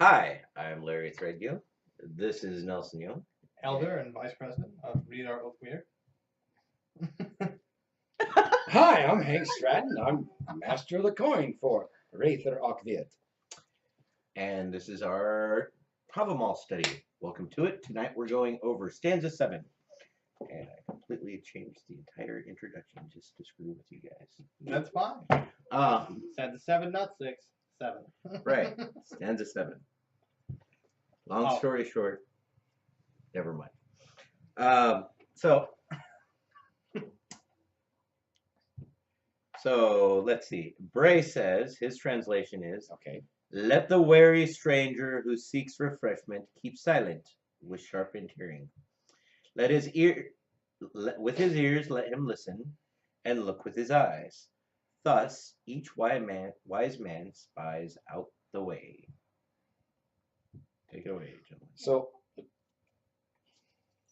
Hi, I'm Larry Threadgill. This is Nelson Young. Elder and Vice President of Ríðar Oathmeter. Hi, I'm Hank Stratton. I'm Master of the Coin for Ríðar Wyrd. And this is our Havamal study. Welcome to it. Tonight we're going over stanza 7. And I completely changed the entire introduction just to screw with you guys. That's fine. Stanza 7, not 6. 7. Right. Stanza 7. Long story short, never mind. So let's see. Bray says, his translation is, Okay. let the wary stranger who seeks refreshment keep silent with sharpened hearing. With his ears let him listen, and look with his eyes. Thus each wise man spies out the way. Take it away, gentlemen. So,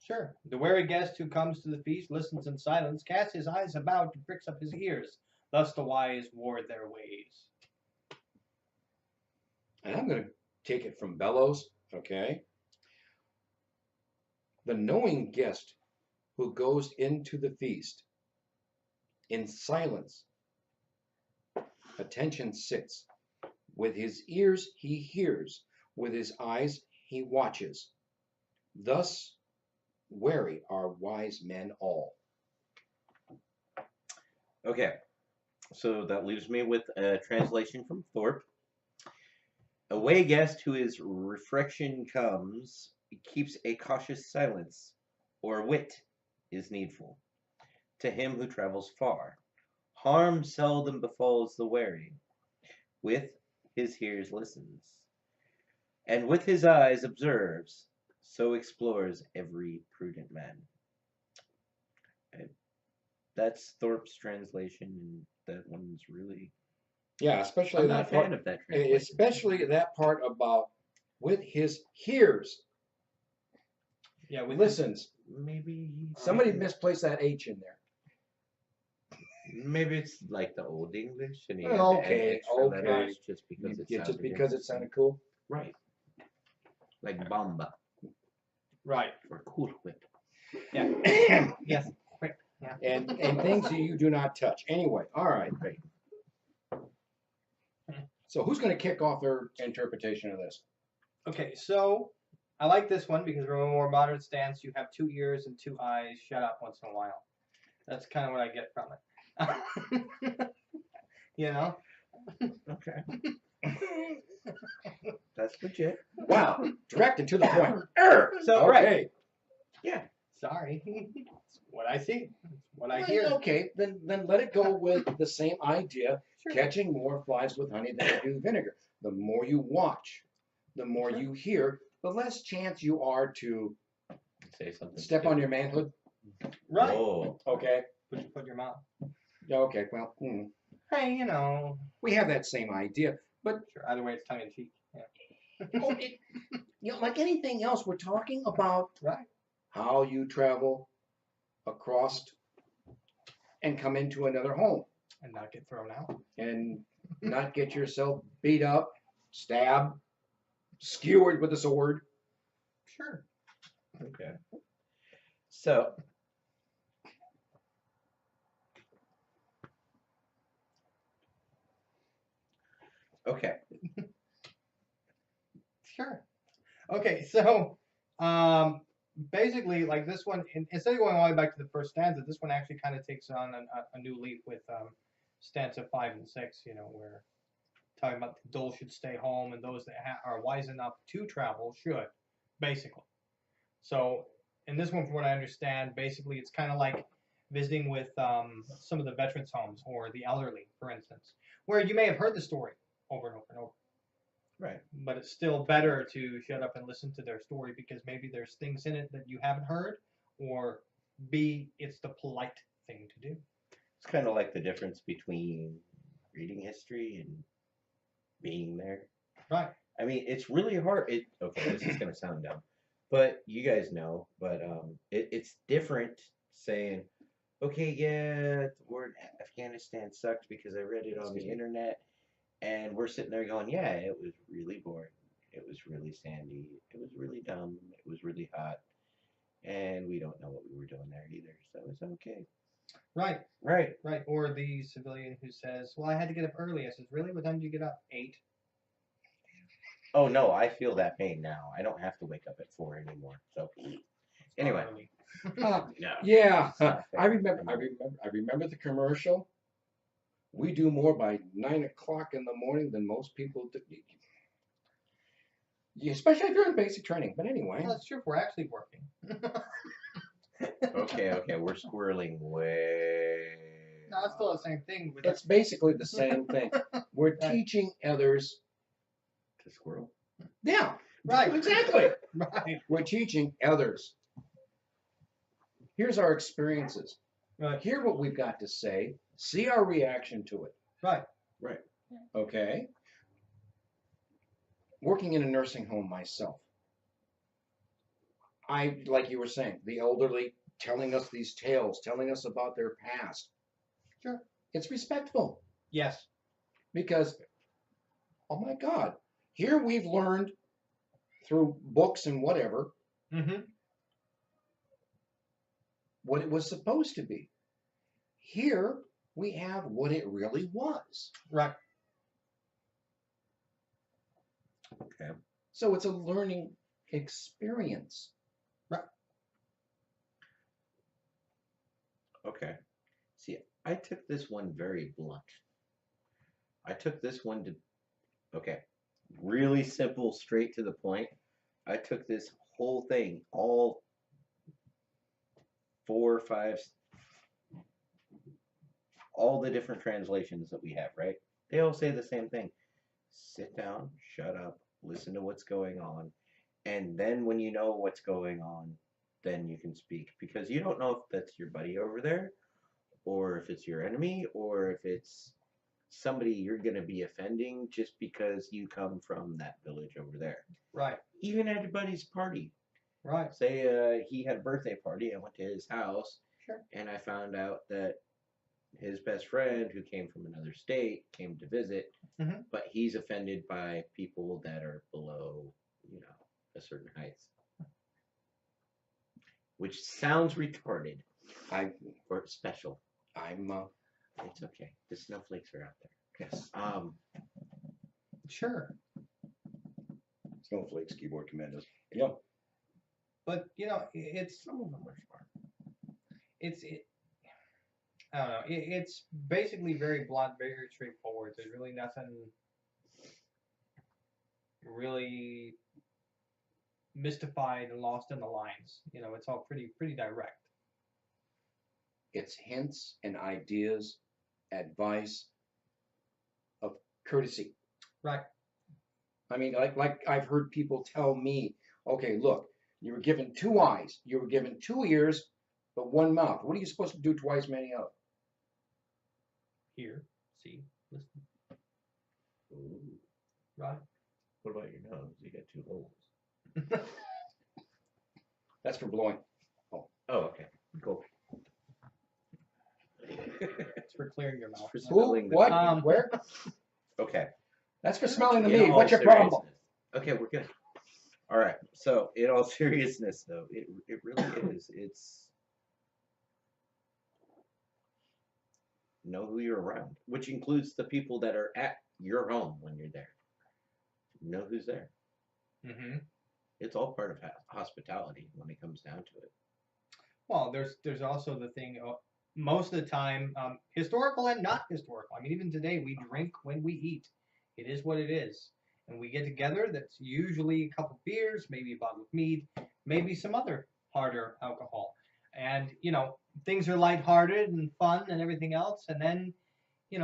Sure. The wary guest who comes to the feast listens in silence, casts his eyes about, and pricks up his ears. Thus the wise ward their ways. and I'm going to take it from Bellows, okay? The knowing guest who goes into the feast in silence, attention sits. With his ears he hears, with his eyes he watches. Thus wary are wise men all. Okay, so that leaves me with a translation from Thorpe. A way guest who his reflection comes keeps a cautious silence, or wit is needful. To him who travels far, harm seldom befalls the wary. With his ears listens, and with his eyes observes, so explores every prudent man. That's Thorpe's translation, and that one's really... Yeah, especially I'm that not a part. fan of that translation. Especially that part about with his hears. Yeah, with Listens. Maybe Somebody misplaced that H in there. Maybe it's like the old English, and he had Well, to add okay, extra okay. letters just because it Yeah, just sounded because it interesting. sounded cool. Right, like Bamba Right. or Cool Whip. Yeah. Yes. Quick. Yeah. And things that you do not touch. Anyway, all right, great. So who's going to kick off their interpretation of this? Okay, so I like this one because from a more modern stance, you have 2 ears and 2 eyes shut up once in a while. That's kind of what I get from it. You know? Okay, that's legit. Wow, direct and to the point. So, Okay. right. Yeah. Sorry. It's what I see. It's what I hear. Okay, then let it go with the same idea. Sure. Catching more flies with honey than you do vinegar. The more you watch, the more Sure. you hear, the less chance you are to Say something. step on your manhood. Right. Oh, Okay. Put your foot in your mouth. Yeah. Okay. Well, Hey, you know. we have that same idea, but Sure. Either way, it's tongue in cheek. Yeah. like anything else, we're talking about Right. how you travel across and come into another home And not get thrown out. and not get yourself beat up, stabbed, skewered with a sword. Sure. okay. So, okay. Sure. Okay, so basically, like this one, instead of going all the way back to the first stanza, this one actually kind of takes on a new leaf with stanza 5 and 6. You know, where talking about the dull should stay home, and those that are wise enough to travel should, basically. So in this one, from what I understand, basically it's kind of like visiting with some of the veterans' homes or the elderly, for instance, where you may have heard the story over and over and over. Right. But it's still better to shut up and listen to their story because maybe there's things in it that you haven't heard, or B, it's the polite thing to do. It's kind of like the difference between reading history and being there. Right. I mean, it's really hard. Okay, this is gonna sound dumb, but you guys know. But it's different saying, okay, yeah, the word Afghanistan sucked because I read it on the internet, and we're sitting there going, yeah, it was really boring. It was really sandy. It was really dumb. It was really hot. And we don't know what we were doing there either, so it's okay. Right, Right. right. Or the civilian who says, "Well, I had to get up early." I says, "Really? What time did you get up?" 8. Oh no, I feel that pain now. I don't have to wake up at 4 anymore. So anyway, Early. Uh, no. yeah, It's not I fair. remember. I remember the commercial. We do more by 9 o'clock in the morning than most people do. Yeah, especially if you're in basic training. But anyway, Well, that's true. If we're actually working. Okay, we're squirreling way. No, it's still the same thing. With it's basically the same thing. We're Right. teaching others. To squirrel. Yeah, Right. exactly. Right. We're teaching others. Here's our experiences. Right. Hear what we've got to say. See our reaction to it. Right. Right. Okay. Working in a nursing home myself, like you were saying, the elderly telling us these tales, telling us about their past. Sure. It's respectful Yes. because, oh my God, here we've learned through books and whatever Mm-hmm. what it was supposed to be. Here we have what it really was. Right. Okay. So it's a learning experience. Okay. See, I took this one very blunt. I took this one to, okay, really simple, straight to the point. I took this whole thing, all 4, 5, all the different translations that we have, right? They all say the same thing. Sit down, shut up, listen to what's going on, and then when you know what's going on, then you can speak. Because you don't know if that's your buddy over there, or if it's your enemy, or if it's somebody you're going to be offending just because you come from that village over there. Right. Even at your buddy's party. Right. Say he had a birthday party, I went to his house, Sure. and I found out that his best friend, who came from another state, came to visit, Mhm. but he's offended by people that are below, a certain height. Which sounds retarded I, or special. I'm, It's okay. The snowflakes are out there. yes. Sure. Snowflakes, keyboard commandos. Yeah. But it's Some of them are smart. I don't know. It's basically very blunt, very straightforward. There's really nothing really mystified and lost in the lines. It's all pretty direct. It's hints and ideas, advice of courtesy. Right. I mean, like I've heard people tell me, okay, look, you were given 2 eyes, you were given 2 ears, but 1 mouth. What are you supposed to do twice many of? Hear, see, listen. Ooh. Right. What about your nose? You got 2 holes. That's for blowing. Oh, okay. Cool. It's for clearing your mouth. For Who? smelling the What? meat. Where? Okay. That's for smelling the In meat. all What's your problem? seriousness. Okay, we're good. All right. So, in all seriousness, though, it really is. It's know who you're around, which includes the people that are at your home when you're there. Know who's there. Mm-hmm. It's all part of hospitality when it comes down to it. Well, there's also the thing. Most of the time, historical and not historical. I mean, even today, we drink when we eat. It is what it is. And we get together. That's usually a couple beers, maybe a bottle of mead, maybe some other harder alcohol. And things are lighthearted and fun and everything else. And then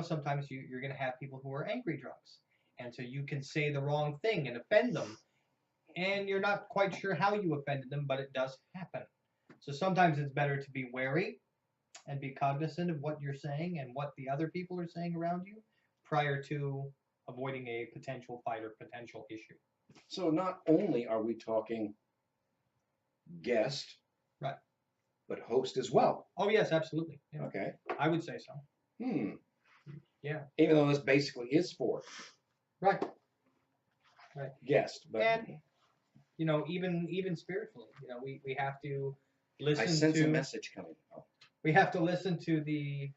sometimes you're going to have people who are angry drunks, and so you can say the wrong thing and offend them, and you're not quite sure how you offended them, but it does happen. So sometimes it's better to be wary and be cognizant of what you're saying and what the other people are saying around you prior to avoiding a potential fight or potential issue. So not only are we talking guest, Right, but host as well. Oh yes, absolutely. Yeah, Okay. I would say so. Hmm. Yeah. Even though this basically is for. Right. guest, but And you know, even spiritually, you know, we have to listen I sense a to message coming. Oh, we have to listen to the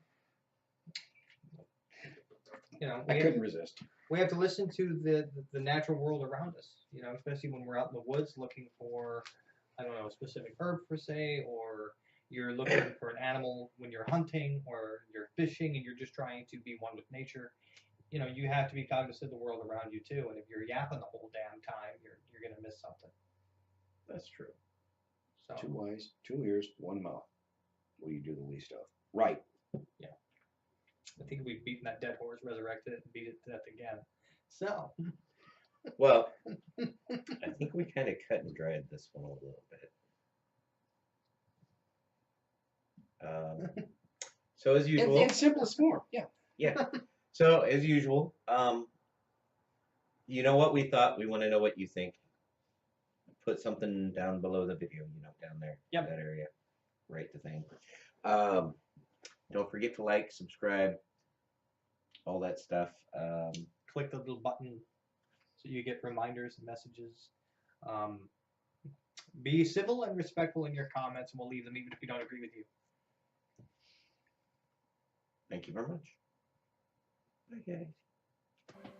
you know I couldn't resist. we have to listen to the natural world around us, you know, especially when we're out in the woods looking for, I don't know, a specific herb per se, or you're looking for an animal when you're hunting or you're fishing and you're just trying to be one with nature. You know, you have to be cognizant of the world around you too. And if you're yapping the whole damn time, you're gonna miss something. That's true. So 2 eyes, 2 ears, 1 mouth. What do you do the least of? Right. I think we've beaten that dead horse, resurrected it, and beat it to death again. So Well, I think we kind of cut and dried this one a little bit. So as usual, In simplest form, yeah. yeah. So as usual, you know what we thought. We want to know what you think. Put something down below the video. You know, down there, Yep. that area. Rate the thing. Don't forget to like, subscribe, all that stuff. click the little button so you get reminders and messages. Be civil and respectful in your comments, and we'll leave them even if we don't agree with you. Thank you very much. Bye, guys.